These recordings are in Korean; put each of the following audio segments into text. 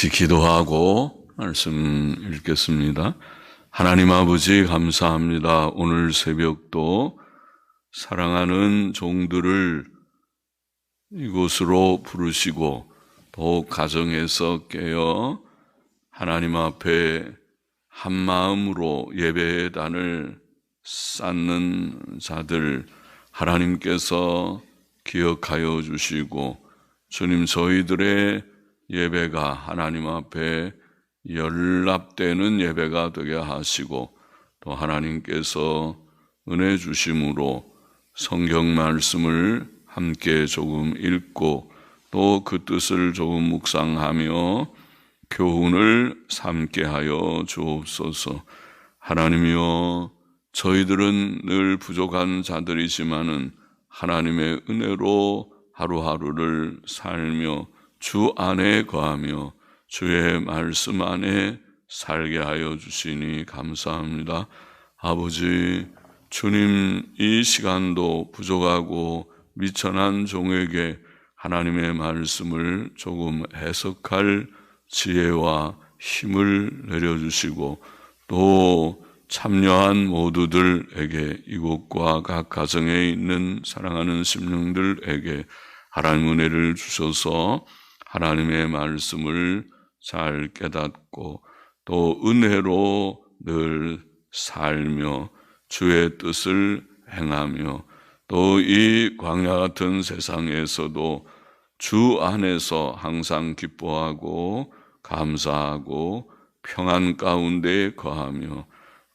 같이 기도하고 말씀 읽겠습니다. 하나님 아버지 감사합니다. 오늘 새벽도 사랑하는 종들을 이곳으로 부르시고 또 가정에서 깨어 하나님 앞에 한 마음으로 예배의 단을 쌓는 자들 하나님께서 기억하여 주시고 주님 저희들의 예배가 하나님 앞에 연락되는 예배가 되게 하시고 또 하나님께서 은혜 주심으로 성경 말씀을 함께 조금 읽고 또 그 뜻을 조금 묵상하며 교훈을 삼게 하여 주옵소서. 하나님이여 저희들은 늘 부족한 자들이지만은 하나님의 은혜로 하루하루를 살며 주 안에 거하며 주의 말씀 안에 살게 하여 주시니 감사합니다. 아버지 주님 이 시간도 부족하고 미천한 종에게 하나님의 말씀을 조금 해석할 지혜와 힘을 내려주시고 또 참여한 모두들에게 이곳과 각 가정에 있는 사랑하는 심령들에게 하나님 은혜를 주셔서 하나님의 말씀을 잘 깨닫고 또 은혜로 늘 살며 주의 뜻을 행하며 또 이 광야 같은 세상에서도 주 안에서 항상 기뻐하고 감사하고 평안 가운데 거하며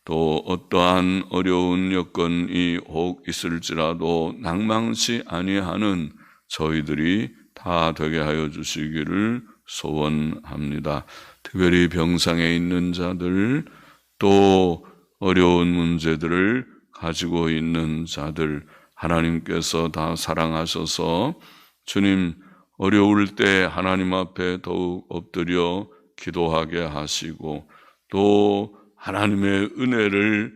또 어떠한 어려운 여건이 혹 있을지라도 낭망치 아니하는 저희들이 다 되게 하여 주시기를 소원합니다. 특별히 병상에 있는 자들 또 어려운 문제들을 가지고 있는 자들 하나님께서 다 사랑하셔서 주님 어려울 때 하나님 앞에 더욱 엎드려 기도하게 하시고 또 하나님의 은혜를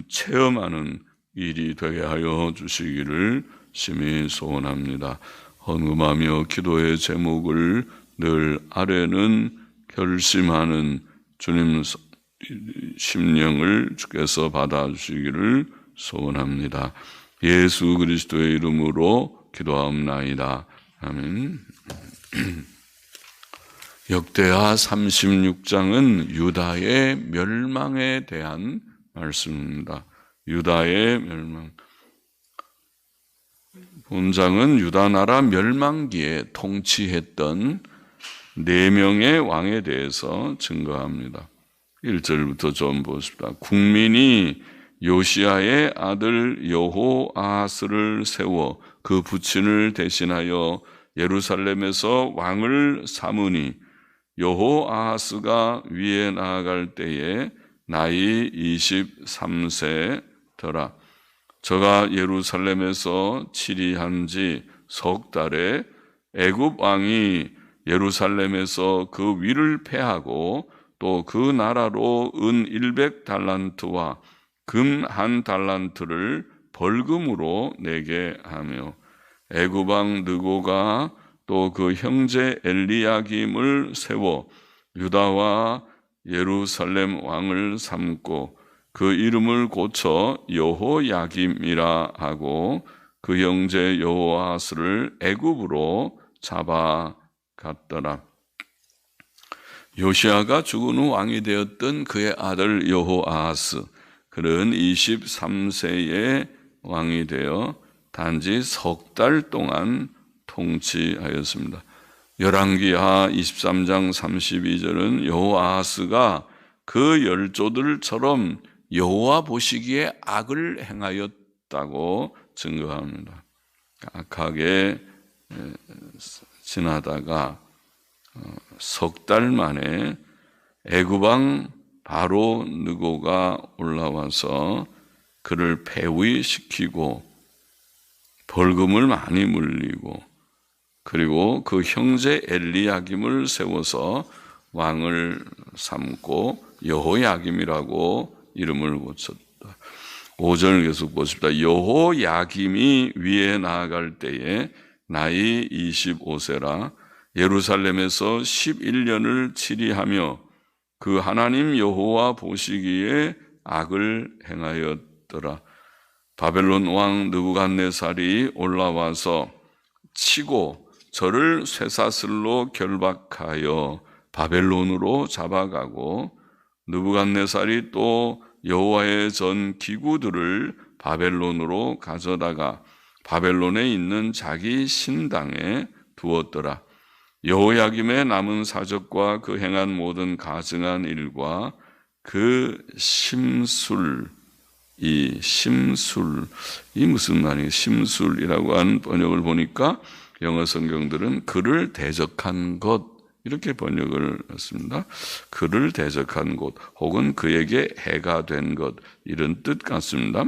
체험하는 일이 되게 하여 주시기를 심히 소원합니다. 헌금하며 기도의 제목을 늘 아뢰는 결심하는 주님 심령을 주께서 받아주시기를 소원합니다. 예수 그리스도의 이름으로 기도하옵나이다. 아멘. 역대하 36장은 유다의 멸망에 대한 말씀입니다. 유다의 멸망. 본장은 유다 나라 멸망기에 통치했던 4명의 왕에 대해서 증거합니다. 1절부터 좀 보십시다. 국민이 요시야의 아들 여호아하스를 세워 그 부친을 대신하여 예루살렘에서 왕을 삼으니 여호아하스가 위에 나아갈 때에 나이 23세더라. 저가 예루살렘에서 치리한 지 석 달에 애굽 왕이 예루살렘에서 그 위를 패하고 또 그 나라로 은 100달란트와 금 1달란트를 벌금으로 내게 하며 애굽 왕 느고가 또 그 형제 엘리야김을 세워 유다와 예루살렘 왕을 삼고 그 이름을 고쳐 여호야김이라 하고 그 형제 여호아하스를 애굽으로 잡아갔더라. 요시야가 죽은 후 왕이 되었던 그의 아들 여호아하스, 그는 23세의 왕이 되어 단지 석 달 동안 통치하였습니다. 열왕기하 23장 32절은 여호아하스가 그 열조들처럼 여호와 보시기에 악을 행하였다고 증거합니다. 악하게 지나다가 석 달 만에 애굽 왕 바로 느고가 올라와서 그를 폐위시키고 벌금을 많이 물리고 그리고 그 형제 엘리야김을 세워서 왕을 삼고 여호야김이라고 이름을 고쳤다. 5절 계속 보십시다. 여호야김이 위에 나아갈 때에 나이 25세라 예루살렘에서 11년을 치리하며 그 하나님 여호와 보시기에 악을 행하였더라. 바벨론 왕 느부갓네살이 올라와서 치고 저를 쇠사슬로 결박하여 바벨론으로 잡아가고 느부갓네살이 또 여호와의 전 기구들을 바벨론으로 가져다가 바벨론에 있는 자기 신당에 두었더라. 여호야김의 남은 사적과 그 행한 모든 가증한 일과 그 심술이 무슨 말이에요? 심술이라고 하는 번역을 보니까 영어 성경들은 그를 대적한 것 이렇게 번역을 했습니다. 그를 대적한 것 혹은 그에게 해가 된 것 이런 뜻 같습니다.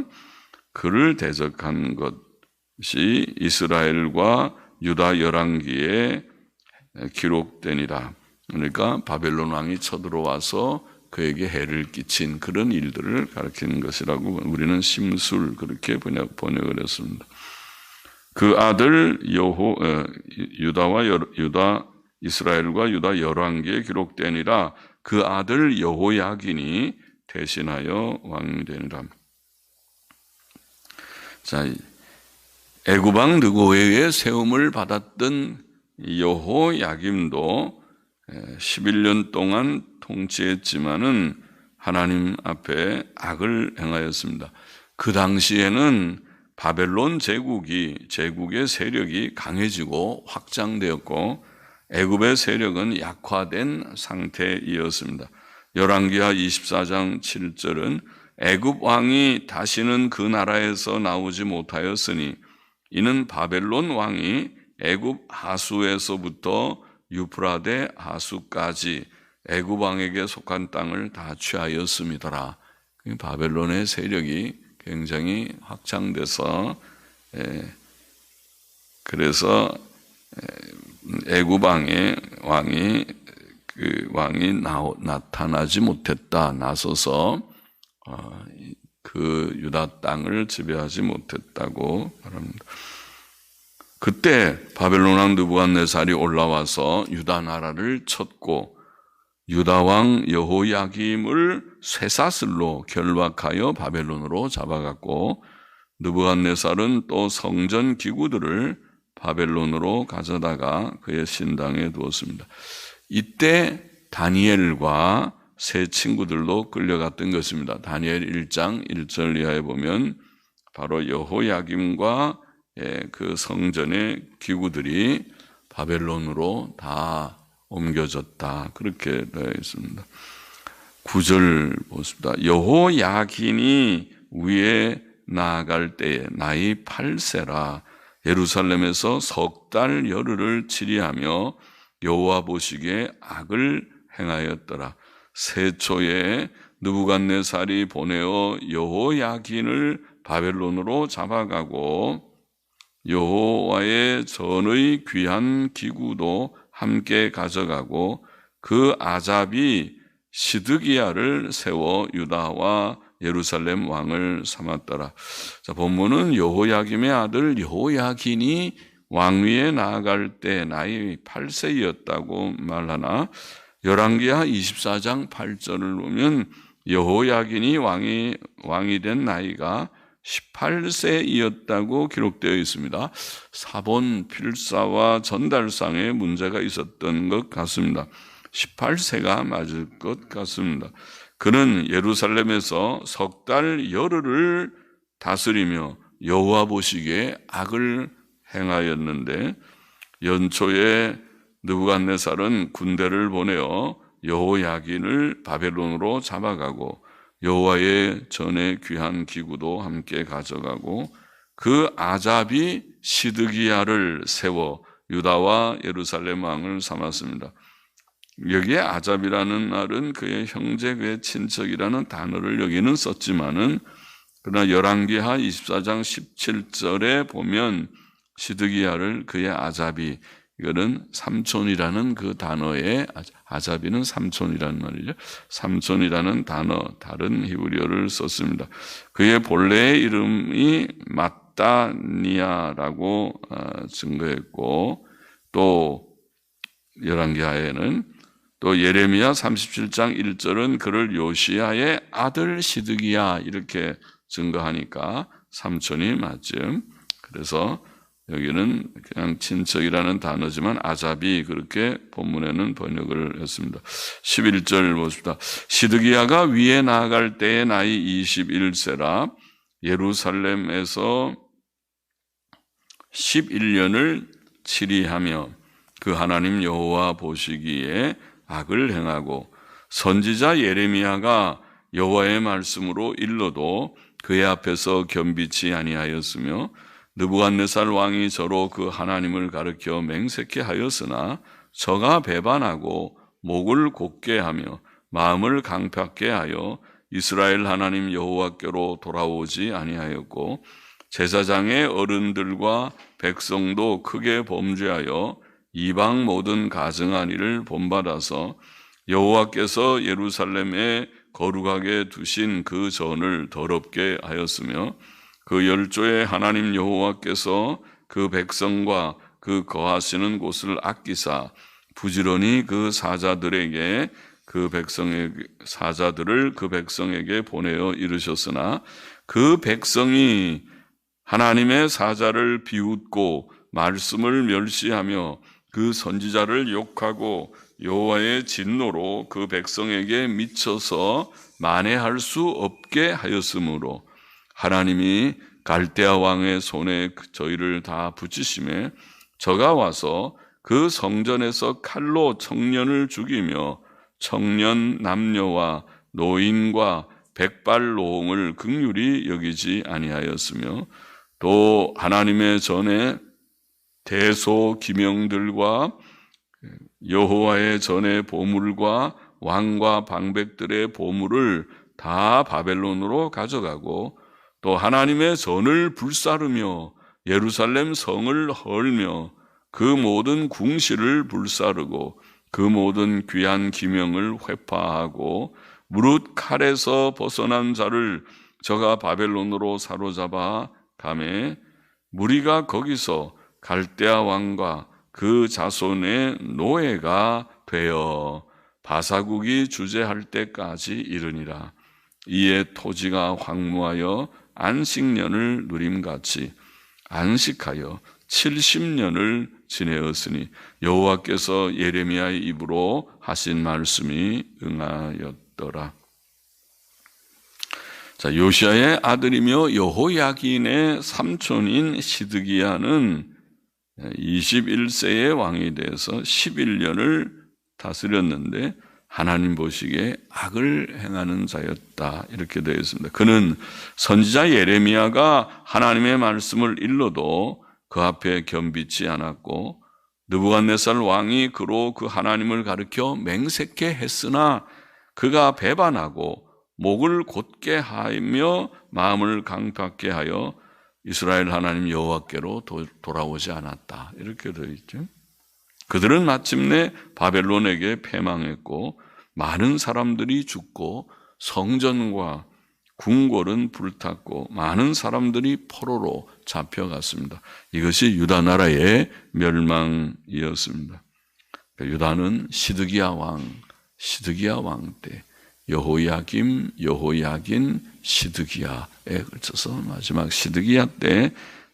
그를 대적한 것이 이스라엘과 유다 열왕기에 기록되니라. 그러니까 바벨론 왕이 쳐들어와서 그에게 해를 끼친 그런 일들을 가리키는 것이라고 우리는 심술 그렇게 번역을 했습니다. 그 아들 이스라엘과 유다 열왕기에 기록되니라. 그 아들 여호야긴이 대신하여 왕이 되니라. 자, 애굽 왕 느고에게 세움을 받았던 여호야김도 11년 동안 통치했지만은 하나님 앞에 악을 행하였습니다. 그 당시에는 바벨론 제국의 세력이 강해지고 확장되었고 애굽의 세력은 약화된 상태이었습니다. 열왕기하 24장 7절은 애굽 왕이 다시는 그 나라에서 나오지 못하였으니 이는 바벨론 왕이 애굽 하수에서부터 유프라데 하수까지 애굽 왕에게 속한 땅을 다 취하였음이더라. 바벨론의 세력이 굉장히 확장돼서 그래서 애굽 왕이 나타나지 못했다. 나서서 그 유다 땅을 지배하지 못했다고 말합니다. 그때 바벨론 왕 느부갓네살이 올라와서 유다 나라를 쳤고 유다 왕 여호야김을 쇠사슬로 결박하여 바벨론으로 잡아갔고 느부갓네살은 또 성전 기구들을 바벨론으로 가져다가 그의 신당에 두었습니다. 이때 다니엘과 세 친구들도 끌려갔던 것입니다. 다니엘 1장 1절 이하에 보면 바로 여호야김과 그 성전의 기구들이 바벨론으로 다 옮겨졌다. 그렇게 되어 있습니다. 9절 보습니다. 여호야긴이 위에 나아갈 때에 나이 8세라 예루살렘에서 석 달 열흘을 치리하며 여호와 보시기에 악을 행하였더라. 세초에 느부갓네살이 보내어 여호야긴을 바벨론으로 잡아가고 여호와의 전의 귀한 기구도 함께 가져가고 그 아잡이 시드기야를 세워 유다와 예루살렘 왕을 삼았더라. 자, 본문은 여호야김의 아들 여호야긴이 왕위에 나아갈 때 나이 8세였다고 말하나 열왕기하 24장 8절을 보면 여호야긴이 왕이 된 나이가 18세이었다고 기록되어 있습니다. 사본 필사와 전달상에 문제가 있었던 것 같습니다. 18세가 맞을 것 같습니다. 그는 예루살렘에서 석 달 열흘을 다스리며 여호와 보시기에 악을 행하였는데 연초에 느부갓네살은 군대를 보내어 여호야긴을 바벨론으로 잡아가고 여호와의 전에 귀한 기구도 함께 가져가고 그 아잡이 시드기야를 세워 유다와 예루살렘 왕을 삼았습니다. 여기에 아잡이라는 말은 그의 형제, 그의 친척이라는 단어를 여기는 썼지만은 그러나 열왕기하 24장 17절에 보면 시드기야를 그의 아잡이 이거는 삼촌이라는 그 단어에 아잡이는 삼촌이라는 말이죠. 삼촌이라는 단어 다른 히브리어를 썼습니다. 그의 본래의 이름이 마따니아라고 증거했고 또 열왕기하에는 또 예레미야 37장 1절은 그를 요시야의 아들 시드기야 이렇게 증거하니까 삼촌이 맞죠. 그래서 여기는 그냥 친척이라는 단어지만 아잡이 그렇게 본문에는 번역을 했습니다. 11절 보십시다. 시드기야가 위에 나아갈 때의 나이 21세라 예루살렘에서 11년을 치리하며 그 하나님 여호와 보시기에 악을 행하고 선지자 예레미야가 여호와의 말씀으로 일러도 그의 앞에서 겸비치 아니하였으며 느부갓네살 왕이 저로 그 하나님을 가르쳐 맹세케 하였으나 저가 배반하고 목을 곧게 하며 마음을 강팍게 하여 이스라엘 하나님 여호와께로 돌아오지 아니하였고 제사장의 어른들과 백성도 크게 범죄하여 이방 모든 가증한 일을 본받아서 여호와께서 예루살렘에 거룩하게 두신 그 전을 더럽게 하였으며 그 열조의 하나님 여호와께서 그 백성과 그 거하시는 곳을 아끼사 부지런히 그 사자들을 그 백성에게 보내어 이르셨으나 그 백성이 하나님의 사자를 비웃고 말씀을 멸시하며 그 선지자를 욕하고 여호와의 진노로 그 백성에게 미쳐서 만회할 수 없게 하였으므로 하나님이 갈대아 왕의 손에 저희를 다 붙이심에 저가 와서 그 성전에서 칼로 청년을 죽이며 청년 남녀와 노인과 백발노홍을 긍휼히 여기지 아니하였으며 또 하나님의 전에 대소 기명들과 여호와의 전의 보물과 왕과 방백들의 보물을 다 바벨론으로 가져가고 또 하나님의 전을 불사르며 예루살렘 성을 헐며 그 모든 궁실을 불사르고 그 모든 귀한 기명을 회파하고 무릇 칼에서 벗어난 자를 저가 바벨론으로 사로잡아 가매 무리가 거기서 갈대아 왕과 그 자손의 노예가 되어 바사국이 주재할 때까지 이르니라. 이에 토지가 황무하여 안식년을 누림같이 안식하여 70년을 지내었으니 여호와께서 예레미야의 입으로 하신 말씀이 응하였더라. 자, 요시야의 아들이며 여호야긴의 삼촌인 시드기야는 21세의 왕이 돼서 11년을 다스렸는데 하나님 보시기에 악을 행하는 자였다 이렇게 되어 있습니다. 그는 선지자 예레미야가 하나님의 말씀을 일러도 그 앞에 겸비치 않았고 느부갓네살 왕이 그로 그 하나님을 가르쳐 맹세케 했으나 그가 배반하고 목을 곧게 하며 마음을 강팍게 하여 이스라엘 하나님 여호와께로 돌아오지 않았다 이렇게 되어 있죠. 그들은 마침내 바벨론에게 패망했고 많은 사람들이 죽고 성전과 궁궐은 불탔고 많은 사람들이 포로로 잡혀갔습니다. 이것이 유다 나라의 멸망이었습니다. 유다는 시드기야 왕 때 여호야김, 여호야긴, 시드기야에 걸쳐서 마지막 시드기야 때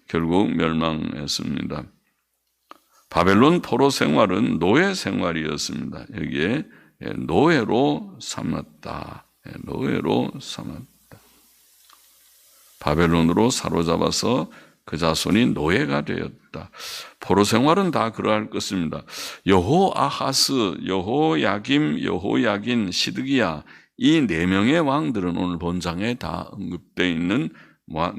결국 멸망했습니다. 바벨론 포로 생활은 노예 생활이었습니다. 여기에 노예로 삼았다. 바벨론으로 사로잡아서 그 자손이 노예가 되었다. 포로 생활은 다 그러할 것입니다. 여호아하스, 여호야김, 여호야긴, 시드기야 이 네 명의 왕들은 오늘 본장에 다 언급되어 있는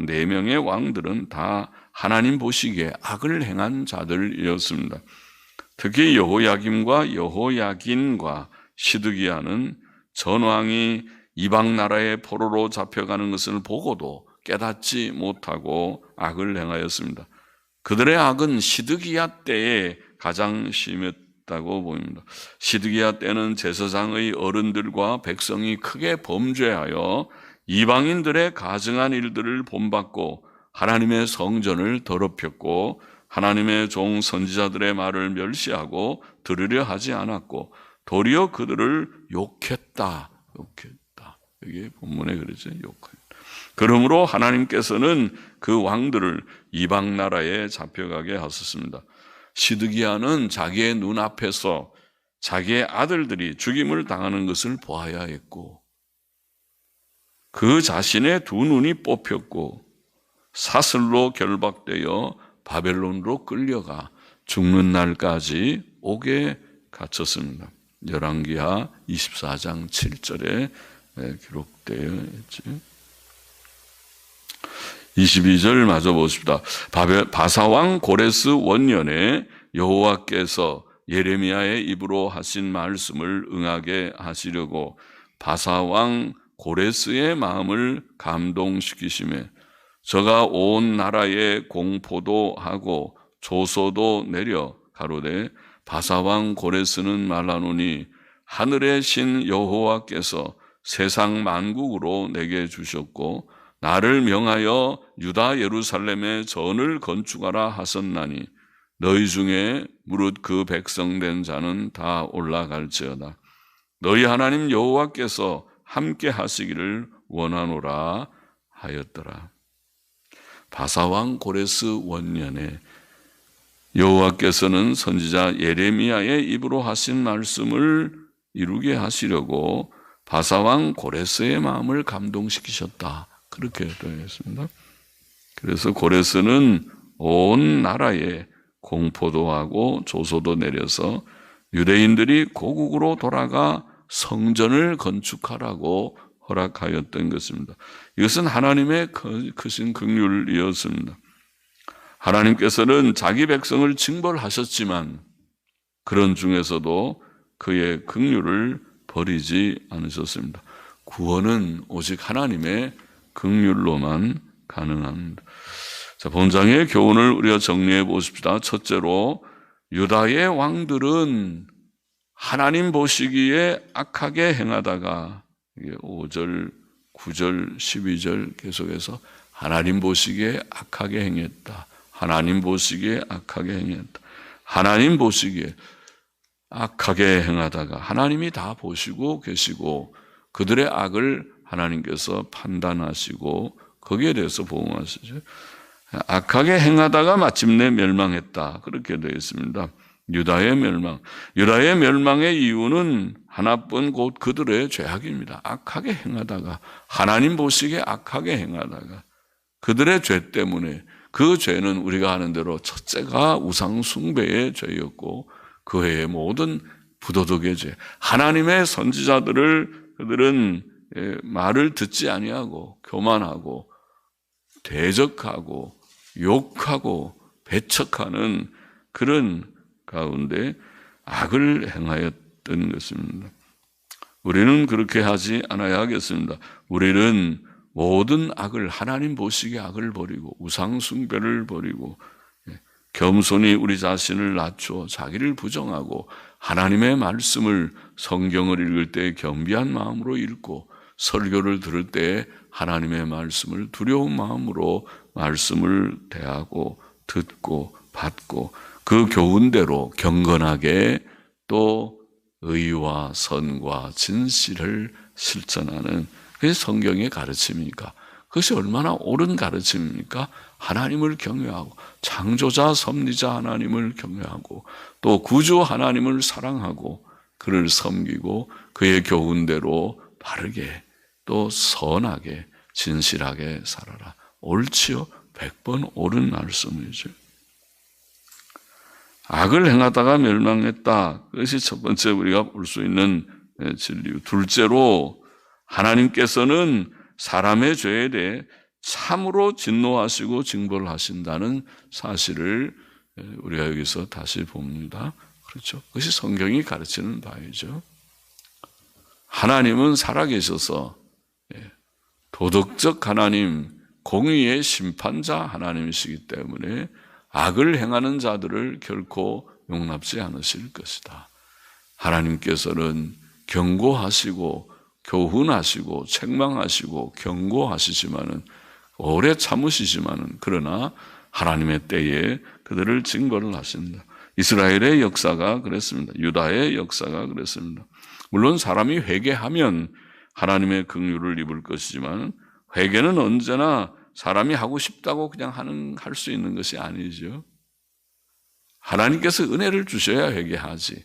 네 명의 왕들은 다 하나님 보시기에 악을 행한 자들이었습니다. 특히 여호야김과 여호야긴과 시드기야는 전왕이 이방 나라의 포로로 잡혀가는 것을 보고도 깨닫지 못하고 악을 행하였습니다. 그들의 악은 시드기야 때에 가장 심했다고 보입니다. 시드기야 때는 제사장의 어른들과 백성이 크게 범죄하여 이방인들의 가증한 일들을 본받고 하나님의 성전을 더럽혔고 하나님의 종 선지자들의 말을 멸시하고 들으려 하지 않았고 도리어 그들을 욕했다. 이게 본문에 그러죠. 욕했다. 그러므로 하나님께서는 그 왕들을 이방 나라에 잡혀가게 하셨습니다. 시드기야는 자기의 눈앞에서 자기의 아들들이 죽임을 당하는 것을 보아야 했고 그 자신의 두 눈이 뽑혔고 사슬로 결박되어 바벨론으로 끌려가 죽는 날까지 옥에 갇혔습니다. 열왕기하 24장 7절에 기록되어 있지. 22절 마저 보십시다. 바사왕 고레스 원년에 여호와께서 예레미야의 입으로 하신 말씀을 응하게 하시려고 바사왕 고레스의 마음을 감동시키시매 저가 온 나라에 공포도 하고 조소도 내려 가로되 바사왕 고레스는 말하노니 하늘의 신 여호와께서 세상 만국으로 내게 주셨고 나를 명하여 유다 예루살렘에 전을 건축하라 하셨나니 너희 중에 무릇 그 백성된 자는 다 올라갈지어다. 너희 하나님 여호와께서 함께 하시기를 원하노라 하였더라. 바사왕 고레스 원년에 여호와께서는 선지자 예레미야의 입으로 하신 말씀을 이루게 하시려고 바사왕 고레스의 마음을 감동시키셨다. 그렇게 되어 있습니다. 그래서 고레스는 온 나라에 공포도 하고 조소도 내려서 유대인들이 고국으로 돌아가 성전을 건축하라고 허락하였던 것입니다. 이것은 하나님의 크신 긍휼이었습니다. 하나님께서는 자기 백성을 징벌하셨지만 그런 중에서도 그의 긍휼을 버리지 않으셨습니다. 구원은 오직 하나님의 긍휼로만 가능합니다. 자, 본장의 교훈을 우리가 정리해 보십시다. 첫째로 유다의 왕들은 하나님 보시기에 악하게 행하다가 5절, 9절, 12절 계속해서 하나님 보시기에 악하게 행했다. 하나님 보시기에 악하게 행했다. 하나님 보시기에 악하게 행하다가 하나님이 다 보시고 계시고 그들의 악을 하나님께서 판단하시고 거기에 대해서 보응하시죠. 악하게 행하다가 마침내 멸망했다. 그렇게 되어 있습니다. 유다의 멸망. 유다의 멸망의 이유는 하나뿐 곧 그들의 죄악입니다. 악하게 행하다가 하나님 보시기에 악하게 행하다가 그들의 죄 때문에 그 죄는 우리가 아는 대로 첫째가 우상 숭배의 죄였고 그 외의 모든 부도덕의 죄. 하나님의 선지자들을 그들은 말을 듣지 아니하고 교만하고 대적하고 욕하고 배척하는 그런 가운데 악을 행하였던 것입니다. 우리는 그렇게 하지 않아야 하겠습니다. 우리는 모든 악을 하나님 보시기에 악을 버리고 우상 숭배를 버리고 겸손히 우리 자신을 낮추어 자기를 부정하고 하나님의 말씀을 성경을 읽을 때 겸비한 마음으로 읽고 설교를 들을 때 하나님의 말씀을 두려운 마음으로 말씀을 대하고 듣고 받고 그 교훈대로 경건하게 또 의와 선과 진실을 실천하는 그게 성경의 가르침입니까? 그것이 얼마나 옳은 가르침입니까? 하나님을 경외하고 창조자 섭리자 하나님을 경외하고 또 구주 하나님을 사랑하고 그를 섬기고 그의 교훈대로 바르게 또 선하게 진실하게 살아라. 옳지요? 100번 옳은 말씀이죠. 악을 행하다가 멸망했다. 그것이 첫 번째 우리가 볼 수 있는 진리. 둘째로 하나님께서는 사람의 죄에 대해 참으로 진노하시고 징벌하신다는 사실을 우리가 여기서 다시 봅니다. 그렇죠? 그것이 성경이 가르치는 바이죠. 하나님은 살아계셔서 도덕적 하나님, 공의의 심판자 하나님이시기 때문에 악을 행하는 자들을 결코 용납지 않으실 것이다. 하나님께서는 경고하시고 교훈하시고 책망하시고 경고하시지만은 오래 참으시지만은 그러나 하나님의 때에 그들을 징벌을 하신다. 이스라엘의 역사가 그랬습니다. 유다의 역사가 그랬습니다. 물론 사람이 회개하면 하나님의 긍휼을 입을 것이지만 회개는 언제나 사람이 하고 싶다고 그냥 할 수 있는 것이 아니죠. 하나님께서 은혜를 주셔야 회개하지.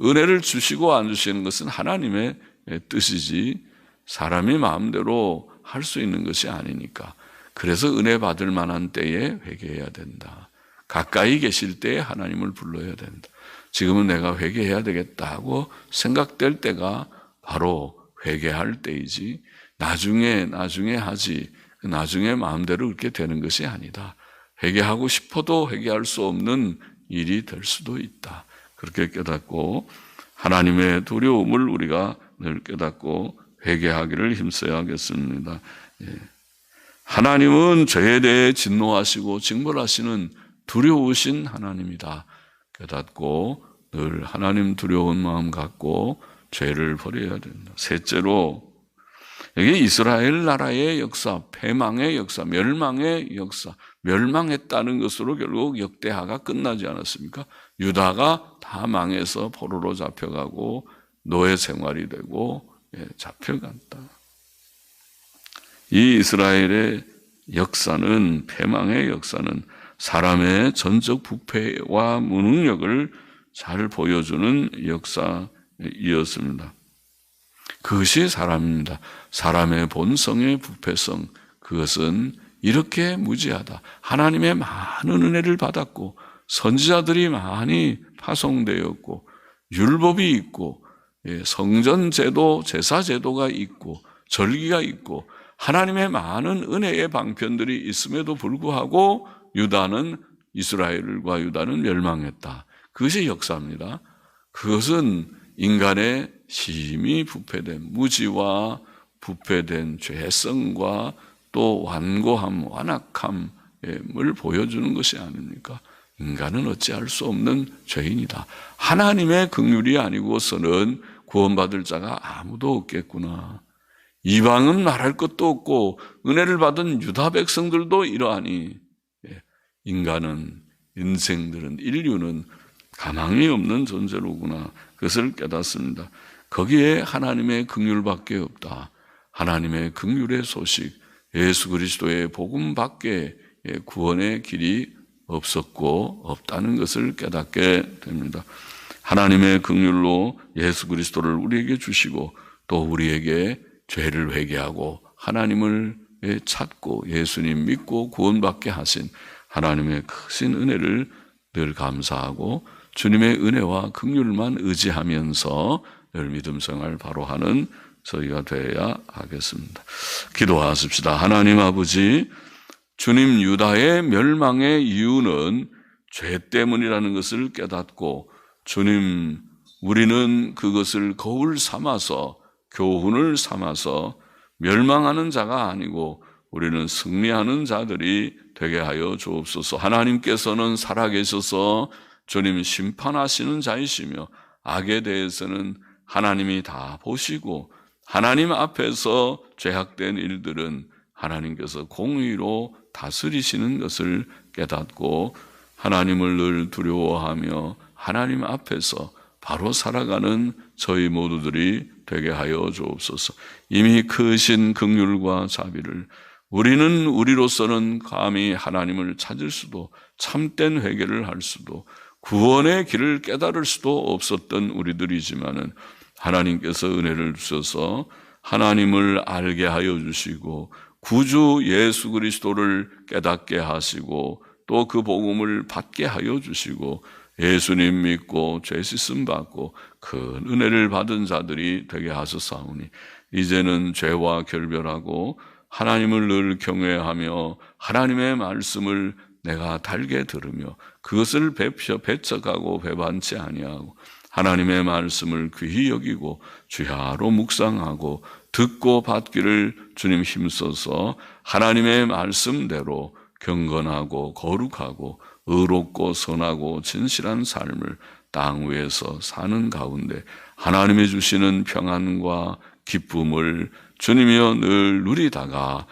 은혜를 주시고 안 주시는 것은 하나님의 뜻이지 사람이 마음대로 할 수 있는 것이 아니니까. 그래서 은혜 받을 만한 때에 회개해야 된다. 가까이 계실 때에 하나님을 불러야 된다. 지금은 내가 회개해야 되겠다고 생각될 때가 바로 회개할 때이지 나중에 하지 나중에 마음대로 그렇게 되는 것이 아니다. 회개하고 싶어도 회개할 수 없는 일이 될 수도 있다. 그렇게 깨닫고 하나님의 두려움을 우리가 늘 깨닫고 회개하기를 힘써야겠습니다. 하나님은 죄에 대해 진노하시고 징벌하시는 두려우신 하나님이다. 깨닫고 늘 하나님 두려운 마음 갖고 죄를 버려야 된다. 셋째로 여기 이스라엘 나라의 역사, 패망의 역사, 멸망의 역사, 멸망했다는 것으로 결국 역대하가 끝나지 않았습니까? 유다가 다 망해서 포로로 잡혀가고 노예 생활이 되고 잡혀간다. 이 이스라엘의 역사는 패망의 역사는 사람의 전적 부패와 무능력을 잘 보여주는 역사이었습니다. 그것이 사람입니다. 사람의 본성의 부패성, 그것은 이렇게 무지하다. 하나님의 많은 은혜를 받았고 선지자들이 많이 파송되었고 율법이 있고 성전 제도, 제사 제도가 있고 절기가 있고 하나님의 많은 은혜의 방편들이 있음에도 불구하고 이스라엘과 유다는 멸망했다. 그것이 역사입니다. 그것은 인간의 심히 부패된 무지와 부패된 죄성과 또 완고함, 완악함을 보여주는 것이 아닙니까? 인간은 어찌할 수 없는 죄인이다. 하나님의 긍휼이 아니고서는 구원받을 자가 아무도 없겠구나. 이방은 말할 것도 없고 은혜를 받은 유다 백성들도 이러하니 인류는 가망이 없는 존재로구나. 그것을 깨닫습니다. 거기에 하나님의 긍휼밖에 없다. 하나님의 긍휼의 소식, 예수 그리스도의 복음밖에 구원의 길이 없었고 없다는 것을 깨닫게 됩니다. 하나님의 긍휼로 예수 그리스도를 우리에게 주시고 또 우리에게 죄를 회개하고 하나님을 찾고 예수님 믿고 구원받게 하신 하나님의 크신 은혜를 늘 감사하고 주님의 은혜와 긍휼만 의지하면서 늘 믿음 생활 바로 하는 저희가 되어야 하겠습니다. 기도하십시다. 하나님 아버지, 주님 유다의 멸망의 이유는 죄 때문이라는 것을 깨닫고 주님 우리는 그것을 거울 삼아서 교훈을 삼아서 멸망하는 자가 아니고 우리는 승리하는 자들이 되게 하여 주옵소서. 하나님께서는 살아계셔서 주님 심판하시는 자이시며 악에 대해서는 하나님이 다 보시고 하나님 앞에서 죄악된 일들은 하나님께서 공의로 다스리시는 것을 깨닫고 하나님을 늘 두려워하며 하나님 앞에서 바로 살아가는 저희 모두들이 되게 하여 주옵소서. 이미 크신 긍휼과 자비를 우리는 우리로서는 감히 하나님을 찾을 수도 참된 회개를 할 수도 구원의 길을 깨달을 수도 없었던 우리들이지만은 하나님께서 은혜를 주셔서 하나님을 알게 하여 주시고 구주 예수 그리스도를 깨닫게 하시고 또 그 복음을 받게 하여 주시고 예수님 믿고 죄 씻음 받고 큰 은혜를 받은 자들이 되게 하셨사오니 이제는 죄와 결별하고 하나님을 늘 경외하며 하나님의 말씀을 내가 달게 들으며 그것을 배척하고 배반치 아니하고 하나님의 말씀을 귀히 여기고 주야로 묵상하고 듣고 받기를 주님 힘써서 하나님의 말씀대로 경건하고 거룩하고 의롭고 선하고 진실한 삶을 땅 위에서 사는 가운데 하나님이 주시는 평안과 기쁨을 주님이여 늘 누리다가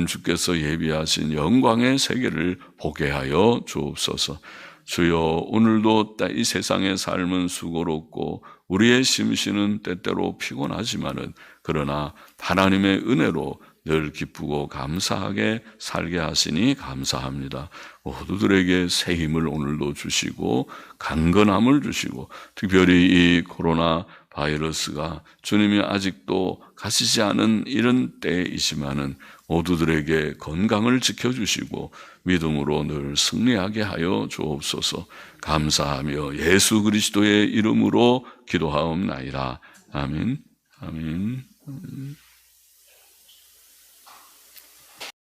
주께서 예비하신 영광의 세계를 보게 하여 주옵소서. 주여 오늘도 이 세상의 삶은 수고롭고 우리의 심신은 때때로 피곤하지만은 그러나 하나님의 은혜로 늘 기쁘고 감사하게 살게 하시니 감사합니다. 모두들에게 새 힘을 오늘도 주시고 강건함을 주시고 특별히 이 코로나 바이러스가 주님이 아직도 가시지 않은 이런 때이지만은 모두들에게 건강을 지켜주시고 믿음으로 늘 승리하게 하여 주옵소서. 감사하며 예수 그리스도의 이름으로 기도하옵나이다. 아멘. 아멘.